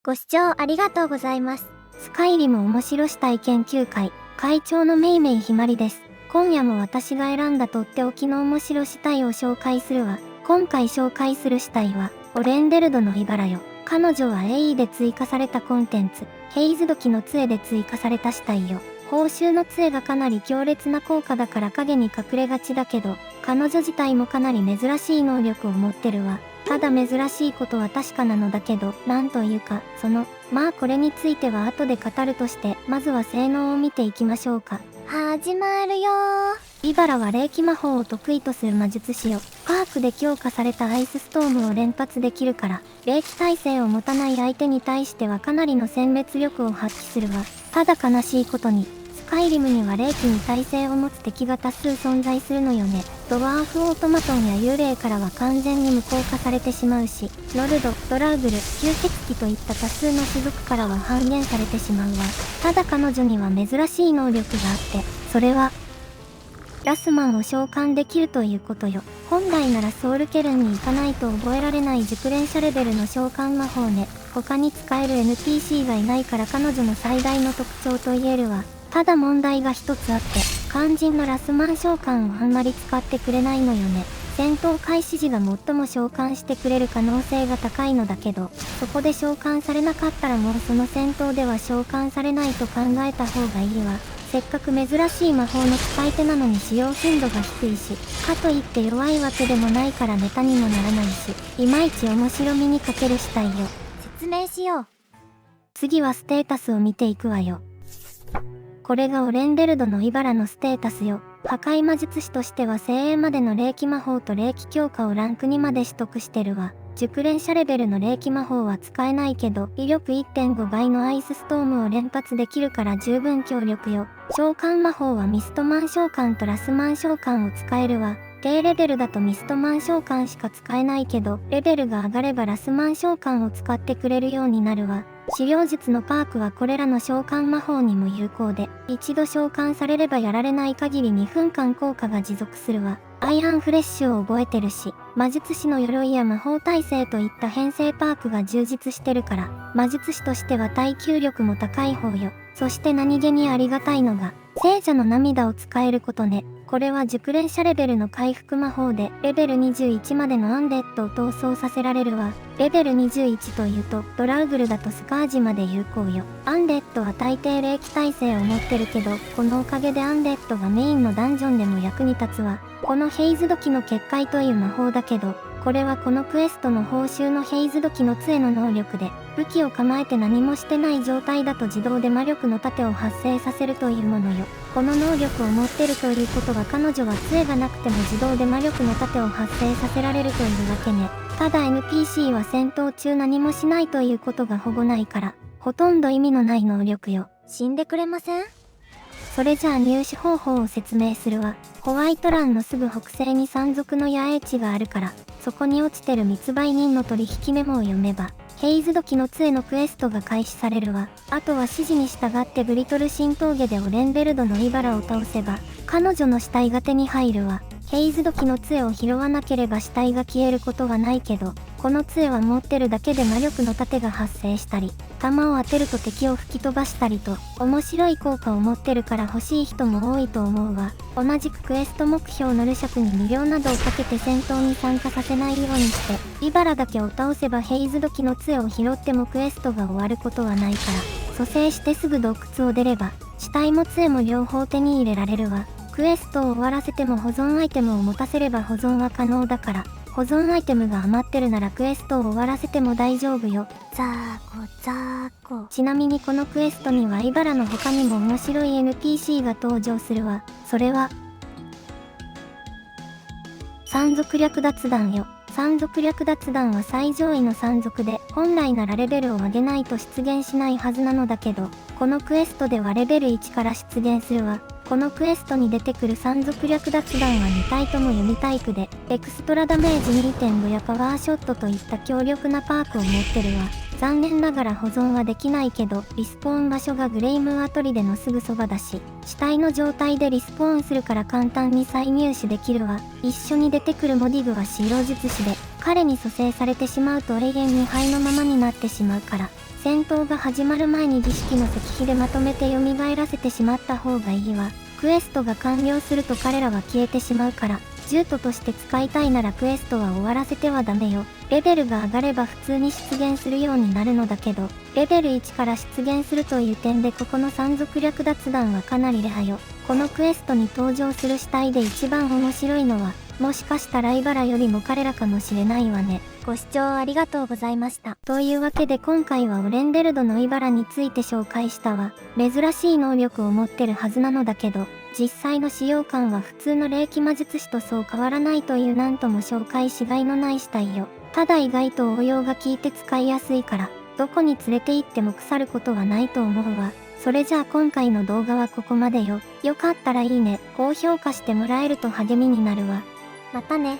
ご視聴ありがとうございます。スカイリム面白死体研究会会長のめいめいひまりです。今夜も私が選んだとっておきの面白死体を紹介するわ。今回紹介する死体は、オレンデルドの茨よ。彼女は AE で追加されたコンテンツ、ヘイズ時の杖で追加された死体よ。報酬の杖がかなり強烈な効果だから影に隠れがちだけど、彼女自体もかなり珍しい能力を持ってるわ。ただ珍しいことは確かなのだけど、なんというか、まあこれについては後で語るとして、まずは性能を見ていきましょうか。始まるよー。イバラは霊気魔法を得意とする魔術師よ。パークで強化されたアイスストームを連発できるから、霊気耐性を持たない相手に対してはかなりの殲滅力を発揮するわ。ただ悲しいことに、スカイリムには霊気に耐性を持つ敵が多数存在するのよね。ドワーフオートマトンや幽霊からは完全に無効化されてしまうし、ロルド、ドラウグル、吸血鬼といった多数の種族からは半減されてしまうわ。ただ彼女には珍しい能力があって、それは、ラスマンを召喚できるということよ。本来ならソウルケルンに行かないと覚えられない熟練者レベルの召喚魔法ね。他に使える NPC がいないから彼女の最大の特徴と言えるわ。ただ問題が一つあって、肝心のラスマン召喚をあんまり使ってくれないのよね。戦闘開始時が最も召喚してくれる可能性が高いのだけど、そこで召喚されなかったらもうその戦闘では召喚されないと考えた方がいいわ。せっかく珍しい魔法の使い手なのに使用頻度が低いし、かといって弱いわけでもないからネタにもならないし、いまいち面白みに欠ける死体よ。説明しよう。次はステータスを見ていくわよ。これがオレンデルドのイバラのステータスよ。破壊魔術師としては精鋭までの霊気魔法と霊気強化をランク2まで取得してるわ。熟練者レベルの霊気魔法は使えないけど、威力 1.5 倍のアイスストームを連発できるから十分強力よ。召喚魔法はミストマン召喚とラスマン召喚を使えるわ。低レベルだとミストマン召喚しか使えないけど、レベルが上がればラスマン召喚を使ってくれるようになるわ。治療術のパークはこれらの召喚魔法にも有効で、一度召喚されればやられない限り2分間効果が持続するわ。アイアンフレッシュを覚えてるし、魔術師の鎧や魔法耐性といった編成パークが充実してるから、魔術師としては耐久力も高い方よ。そして何気にありがたいのが、聖者の涙を使えることね。これは熟練者レベルの回復魔法で、レベル21までのアンデッドを逃走させられるわ。レベル21というと、ドラウグルだとスカージまで有効よ。アンデッドは大抵霊気耐性を持ってるけど、このおかげでアンデッドがメインのダンジョンでも役に立つわ。このヘイズ時の結界という魔法だけど、これはこのクエストの報酬のヘイズ時の杖の能力で、武器を構えて何もしてない状態だと自動で魔力の盾を発生させるというものよ。この能力を持ってるということは彼女は杖がなくても自動で魔力の盾を発生させられるというわけね。ただ NPC は戦闘中何もしないということがほぼないから、ほとんど意味のない能力よ。死んでくれません？それじゃあ入手方法を説明するわ。ホワイトランのすぐ北西に山賊の野営地があるから、そこに落ちてる密売人の取引メモを読めば、ヘイズ時の杖のクエストが開始されるわ。あとは指示に従ってブリトル新峠でオレンベルドのイバラを倒せば、彼女の死体が手に入るわ。ヘイズ時の杖を拾わなければ死体が消えることはないけど、この杖は持ってるだけで魔力の盾が発生したり、弾を当てると敵を吹き飛ばしたりと、面白い効果を持ってるから欲しい人も多いと思うわ。同じくクエスト目標のルシャクに無料などをかけて戦闘に参加させないようにして、イバラだけを倒せばヘイズ時の杖を拾ってもクエストが終わることはないから、蘇生してすぐ洞窟を出れば、死体も杖も両方手に入れられるわ。クエストを終わらせても保存アイテムを持たせれば保存は可能だから、保存アイテムが余ってるならクエストを終わらせても大丈夫よ。ザーコザーコ。ちなみにこのクエストにはイバラの他にも面白い NPC が登場するわ。それは、山賊略奪団よ。山賊略奪団は最上位の山賊で、本来ならレベルを上げないと出現しないはずなのだけど、このクエストではレベル1から出現するわ。このクエストに出てくる山賊略奪団は2体とも弓タイプで、エクストラダメージ 2.5 やパワーショットといった強力なパークを持ってるわ。残念ながら保存はできないけど、リスポーン場所がグレイムーアトリデのすぐそばだし、死体の状態でリスポーンするから簡単に再入手できるわ。一緒に出てくるモディグは白術師で、彼に蘇生されてしまうと永遠に灰のままになってしまうから、戦闘が始まる前に儀式の石碑でまとめて蘇らせてしまった方がいいわ。クエストが完了すると彼らは消えてしまうから、獣人として使いたいならクエストは終わらせてはダメよ。レベルが上がれば普通に出現するようになるのだけど、レベル1から出現するという点でここの山賊略奪団はかなりレアよ。このクエストに登場する死体で一番面白いのは、もしかしたらイバラよりも彼らかもしれないわね。ご視聴ありがとうございました。というわけで今回はオレンデルドのイバラについて紹介したわ。珍しい能力を持ってるはずなのだけど、実際の使用感は普通の霊気魔術師とそう変わらないというなんとも紹介しがいのない死体よ。ただ意外と応用が効いて使いやすいから、どこに連れて行っても腐ることはないと思うわ。それじゃあ今回の動画はここまでよ。よかったらいいね、高評価してもらえると励みになるわ。またね。